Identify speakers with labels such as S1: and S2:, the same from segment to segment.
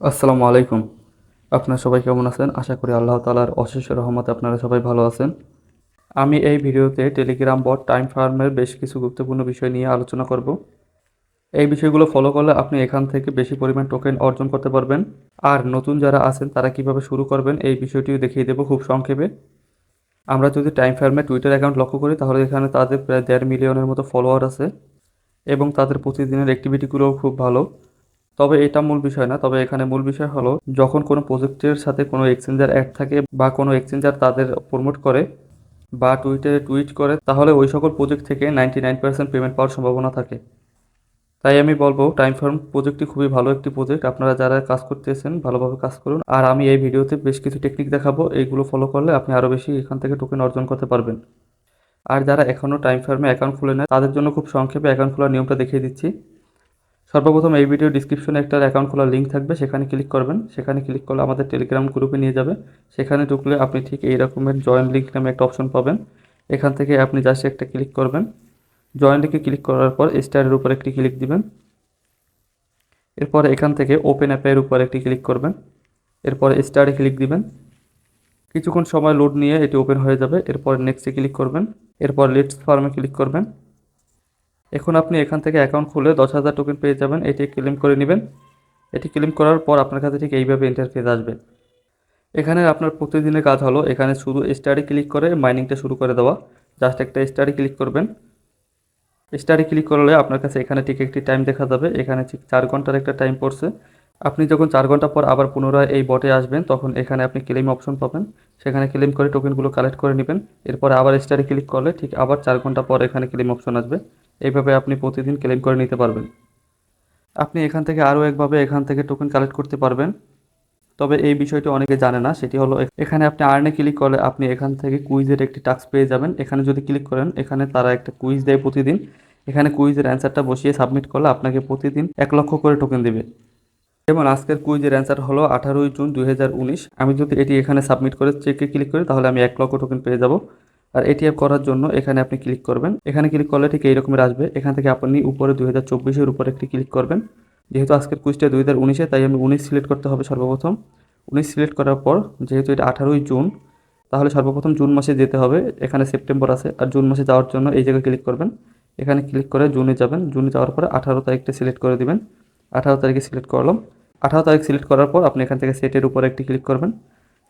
S1: আসসালামু আলাইকুম। আপনারা সবাই কেমন আছেন? আশা করি আল্লাহ তাআলার অশেষ রহমতে আপনারা সবাই ভালো আছেন। আমি এই ভিডিওতে টেলিগ্রাম বট টাইম ফার্মের বেশ কিছু গুরুত্বপূর্ণ বিষয় নিয়ে আলোচনা করব। এই বিষয়গুলো ফলো করলে আপনি এখান থেকে বেশি পরিমাণ টোকেন অর্জন করতে পারবেন। আর নতুন যারা আছেন তারা কিভাবে শুরু করবেন এই বিষয়টিও দেখিয়ে দেব খুব সংক্ষেপে। আমরা যদি টাইম ফার্মে টুইটার অ্যাকাউন্ট লক্ষ্য করি তাহলে এখানে তাদের প্রায় 1.5 মিলিয়নের মতো ফলোয়ার আছে এবং তাদের প্রতিদিনের অ্যাক্টিভিটিগুলোও খুব ভালো। তবে এটা মূল বিষয় না, তবে এখানে মূল বিষয় হলো যখন কোনো প্রজেক্টের সাথে কোনো এক্সচেঞ্জার অ্যাড থাকে বা কোনো এক্সচেঞ্জার তাদের প্রমোট করে বা টুইটারে টুইট করে তাহলে ওই সকল প্রজেক্ট থেকে 99% পেমেন্ট পাওয়ার সম্ভাবনা থাকে। তাই আমি বলবো টাইম ফার্ম প্রজেক্টটি খুবই ভালো একটি প্রজেক্ট, আপনারা যারা কাজ করতেছেন ভালোভাবে কাজ করুন। আর আমি এই ভিডিওতে বেশ কিছু টেকনিক দেখাবো, এইগুলো ফলো করলে আপনি আরও বেশি এখান থেকে টোকেন অর্জন করতে পারবেন। আর যারা এখনও টাইম ফার্মে অ্যাকাউন্ট খুলে নেয় তাদের জন্য খুব সংক্ষেপে অ্যাকাউন্ট খোলার নিয়মটা দেখিয়ে দিচ্ছি। সর্বপ্রথম এই ভিডিও ডিসক্রিপশনে একটা অ্যাকাউন্ট খোলার লিঙ্ক থাকবে, সেখানে ক্লিক করবেন। সেখানে ক্লিক করলে আমাদের টেলিগ্রাম গ্রুপে নিয়ে যাবে। সেখানে ঢুকলে আপনি ঠিক এই রকমের জয়েন লিঙ্ক নামে একটা অপশন পাবেন। এখান থেকে আপনি জাস্ট একটা ক্লিক করবেন। জয়েন লিঙ্কে ক্লিক করার পর স্টারের উপর একটি ক্লিক দিবেন। এরপর এখান থেকে ওপেন অ্যাপের উপর একটি ক্লিক করবেন। এরপর স্টারে ক্লিক দিবেন। কিছুক্ষণ সময় লোড নিয়ে এটি ওপেন হয়ে যাবে। এরপর নেক্সটে ক্লিক করবেন। এরপর লেটস ফার্মে ক্লিক করবেন। এখন আপনি এখান থেকে অ্যাকাউন্ট খুলে 10,000 টোকেন পেয়ে যাবেন। এটি ক্লেম করে নেবেন। এটি ক্লেম করার পর আপনার কাছে ঠিক এইভাবে ইন্টারফেস আসবে। এখানে আপনার প্রতিদিনের কাজ হলো এখানে শুধু স্টারে ক্লিক করে মাইনিংটা শুরু করে দেওয়া। জাস্ট একটা স্টারে ক্লিক করবেন। স্টারে ক্লিক করলে আপনার কাছে এখানে ঠিক একটি টাইম দেখা যাবে। এখানে ঠিক 4 ঘন্টার একটা টাইম পড়ছে। আপনি যখন 4 ঘন্টা পর আবার পুনরায় এই বটে আসবেন তখন এখানে আপনি ক্লেম অপশন পাবেন। সেখানে ক্লেম করে টোকেনগুলো কালেক্ট করে নেবেন। এরপরে আবার স্টারে ক্লিক করলে ঠিক আবার 4 ঘন্টা পর এখানে ক্লেম অপশন আসবে। এইভাবে আপনি প্রতিদিন ক্লেম করে নিতে পারবেন। আপনি এখান থেকে আরও একভাবে এখান থেকে টোকেন কালেক্ট করতে পারবেন। তবে এই বিষয়টি অনেকে জানে না, সেটি হলো এখানে আপনি আর্নে ক্লিক করলে আপনি এখান থেকে কুইজের একটি টাস্ক পেয়ে যাবেন। এখানে যদি ক্লিক করেন এখানে তারা একটা কুইজ দেয় প্রতিদিন। এখানে কুইজের অ্যান্সারটা বসিয়ে সাবমিট করলে আপনাকে প্রতিদিন 1 লক্ষ করে টোকেন দেবে। যেমন আজকের কুইজের অ্যান্সার হলো 18 জুন 2019। আমি যদি এটি এখানে সাবমিট করে চেকে ক্লিক করি তাহলে আমি 1 লক্ষ টোকেন পেয়ে যাব। আর এটি করার জন্য এখানে আপনি ক্লিক করবেন। এখানে ক্লিক করলে ঠিক এই রকমের আসবে। এখান থেকে আপনি উপরে 2024-এর উপরে একটি ক্লিক করবেন। যেহেতু আজকের কুইজটা 2019-এ তাই আমি 19 সিলেক্ট করতে হবে সর্বপ্রথম। 19 সিলেক্ট করার পর যেহেতু এটা 18 জুন, তাহলে সর্বপ্রথম জুন মাসে যেতে হবে। এখানে সেপ্টেম্বর আছে, আর জুন মাসে যাওয়ার জন্য এই জায়গায় ক্লিক করবেন। এখানে ক্লিক করে জুনে যাবেন। জুনে যাওয়ার পরে 18 তারিখটা সিলেক্ট করে দিবেন। 18 তারিখে সিলেক্ট করলাম। 18 তারিখ সিলেক্ট করার পর আপনি এখান থেকে সেটের উপর একটি ক্লিক করবেন।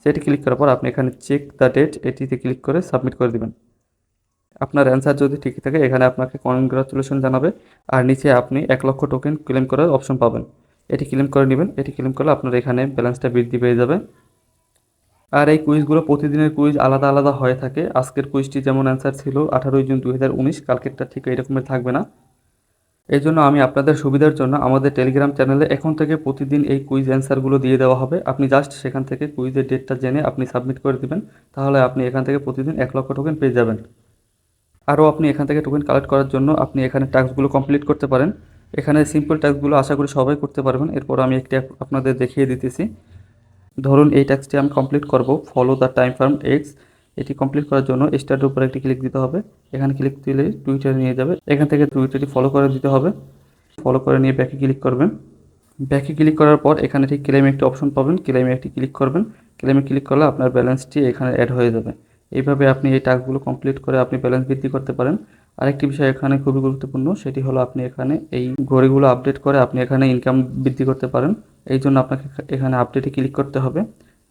S1: সেটি ক্লিক করার পর আপনি এখানে চেক দ্য ডেট এটিতে ক্লিক করে সাবমিট করে দিবেন। আপনার অ্যান্সার যদি ঠিক থাকে এখানে আপনাকে কনগ্রাচুলেশন জানাবে। আর নিচে আপনি 1 লক্ষ টোকেন ক্লেম করার অপশন পাবেন। এটি ক্লেম করে নেবেন। এটি ক্লেম করলে আপনার এখানে ব্যালেন্সটা বৃদ্ধি পেয়ে যাবে। আর এই কুইজগুলো প্রতিদিনের কুইজ আলাদা আলাদা হয়ে থাকে। আজকের কুইজটি যেমন অ্যান্সার ছিল 18 জুন 2019, কালকেরটা ঠিক এইরকমের থাকবে না। এই জন্য আমি আপনাদের সুবিধার জন্য আমাদের টেলিগ্রাম চ্যানেলে এখন থেকে প্রতিদিন এই কুইজ অ্যান্সারগুলো দিয়ে দেওয়া হবে। আপনি জাস্ট সেখান থেকে কুইজের ডেটটা জেনে আপনি সাবমিট করে দেবেন। তাহলে আপনি এখান থেকে প্রতিদিন 1 লক্ষ টোকেন পেয়ে যাবেন। আরও আপনি এখান থেকে টোকেন কালেক্ট করার জন্য আপনি এখানে টাস্কগুলো কমপ্লিট করতে পারেন। এখানে সিম্পল টাস্কগুলো আশা করি সবাই করতে পারবেন। এরপর আমি একটি আপনাদের দেখিয়ে দিতেছি। ধরুন এই টাস্কটি আমি কমপ্লিট করব, follow the time farm x. এটি কমপ্লিট করার জন্য স্টার্টের উপর একটি ক্লিক দিতে হবে। এখানে ক্লিক দিলে টুইটারে নিয়ে যাবে। এখান থেকে টুইটারটি ফলো করে দিতে হবে। ফলো করে নিয়ে ব্যাকে ক্লিক করবেন। ব্যাকে ক্লিক করার পর এখানে ঠিক ক্লেমে একটি অপশন পাবেন। ক্লেমে একটি ক্লিক করবেন। ক্লেমে ক্লিক করলে আপনার ব্যালেন্সটি এখানে অ্যাড হয়ে যাবে। এইভাবে আপনি এই টাস্কগুলো কমপ্লিট করে আপনি ব্যালেন্স বৃদ্ধি করতে পারেন। আরেকটি বিষয় এখানে খুবই গুরুত্বপূর্ণ, সেটি হলো আপনি এখানে এই ঘড়িগুলো আপডেট করে আপনি এখানে ইনকাম বৃদ্ধি করতে পারেন। এই জন্য আপনাকে এখানে আপডেটে ক্লিক করতে হবে।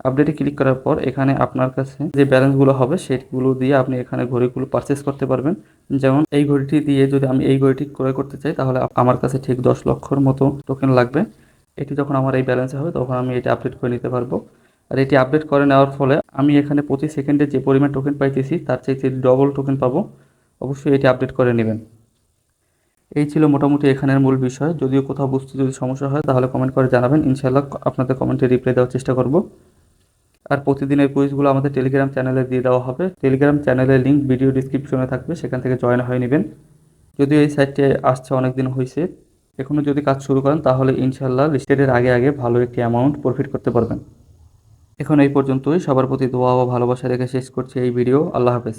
S1: আপডেটে ক্লিক করার পর এখানে আপনার কাছে যে ব্যালেন্সগুলো হবে সেগুলো দিয়ে আপনি এখানে ঘড়িগুলো পারচেস করতে পারবেন। যেমন এই ঘড়িটি দিয়ে যদি আমি এই ঘড়িটি ক্রয় করতে চাই তাহলে আমার কাছে ঠিক 10 লক্ষর মতো টোকেন লাগবে। এটি যখন আমার এই ব্যালেন্সে হবে তখন আমি এটি আপডেট করে নিতে পারবো। আর এটি আপডেট করে নেওয়ার ফলে আমি এখানে প্রতি সেকেন্ডে যে পরিমাণ টোকেন পাইতেছি তার চাইতে ডবল টোকেন পাবো। অবশ্যই এটি আপডেট করে নেবেন। এই ছিল মোটামুটি এখানের মূল বিষয়। যদিও কোথাও বুঝতে যদি সমস্যা হয় তাহলে কমেন্ট করে জানাবেন। ইনশাআল্লাহ আপনাদের কমেন্টে রিপ্লাই দেওয়ার চেষ্টা করব। আর প্রতিদিনের কুইজগুলো আমাদের টেলিগ্রাম চ্যানেলে দিয়ে দেওয়া হবে। টেলিগ্রাম চ্যানেলের লিঙ্ক ভিডিও ডিসক্রিপশনে থাকবে, সেখান থেকে জয়েন হয়ে নেবেন। যদিও এই সাইটটি আসছে অনেক দিন হয়েছে, এখনও যদি কাজ শুরু করেন তাহলে ইনশাআল্লাহ লিস্টেডের আগে আগে ভালো একটি অ্যামাউন্ট প্রফিট করতে পারবেন। এখন এই পর্যন্তই। সবার প্রতি দোয়া ও ভালোবাসা রেখে শেষ করছি এই ভিডিও। আল্লাহ হাফেজ।